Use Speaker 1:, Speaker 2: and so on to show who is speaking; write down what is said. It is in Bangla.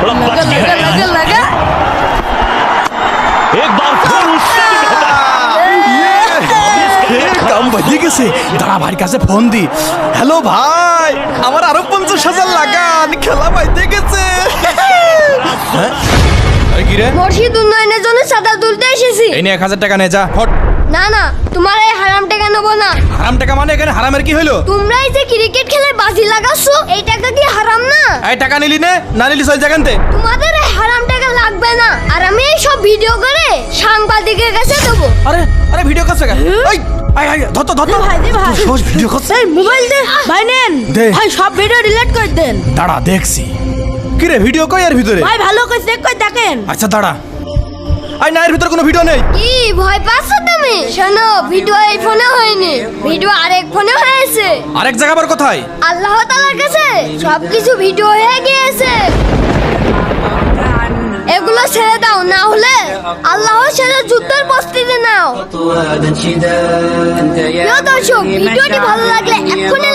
Speaker 1: बड़ा
Speaker 2: लगा
Speaker 1: बच गया
Speaker 2: लगा
Speaker 1: यार।
Speaker 2: लगा लगा
Speaker 1: एक बार फिर उससे भी बेहतर।
Speaker 3: কাম বাজিয়ে গেছে, দাঁড়া ভাইয়ের কাছে ফোন দি। হ্যালো ভাই, আমার আরো 50,000 লাগান, খেলা বাইতে গেছে। হ্যাঁ? এই কি রে?
Speaker 2: মসজিদ উন্নয়নের জন্য চাঁদা তুলতে এসেছি।
Speaker 3: এই নে 1,000 টাকা নে, যা ফট।
Speaker 2: না না, তোমার এই হারাম টাকা নেবো না।
Speaker 3: হারাম টাকা মানে এখানে হারামের কি হইলো?
Speaker 2: তোমরাই যে ক্রিকেট খেলে বাজি লাগাচ্ছো, এই টাকা কি হারাম না?
Speaker 3: এই টাকা নিলি নে, না নিলি চল জাগানতে।
Speaker 2: তোমাদের এই হারাম টাকা লাগবে না, আর আমি এই সব ভিডিও করে সাংবাদিকের কাছে দেবো।
Speaker 3: আরে আরে ভিডিও করছে কেন? এই আই আই ধর তো ধর তো।
Speaker 4: ভাই, দে ভাই।
Speaker 3: তুই সহজ ভিডিও করছে।
Speaker 4: এই মোবাইল দে ভাই, নেন
Speaker 3: দে।
Speaker 4: ভাই, সব ভিডিও ডিলিট করে দেন
Speaker 3: দাঁড়া দেখছি। কি রে ভিডিও কই এর ভিতরে?
Speaker 4: ভাই, ভালো করে চেক করে দেখেন।
Speaker 3: আচ্ছা দাঁড়া। আই না এর ভিতরে কোনো ভিডিও নেই।
Speaker 2: কি ভয় পাচ্ছ তুমি? শোনো, ভিডিও এই ফোনে হয়নি, ভিডিও আরেক ফোনে হয়েছে।
Speaker 3: আরেক জায়গা আবার কোথায়?
Speaker 2: আল্লাহ তাআলার কাছে সবকিছু ভিডিও হয়ে গিয়েছে। এগুলো ছেড়ে দাও, না হলে আল্লাহর সাথে যুদ্ধের প্রস্তুতি নাও। প্রিয় দর্শক, ভিডিওটি ভালো লাগলে এক্ষুনি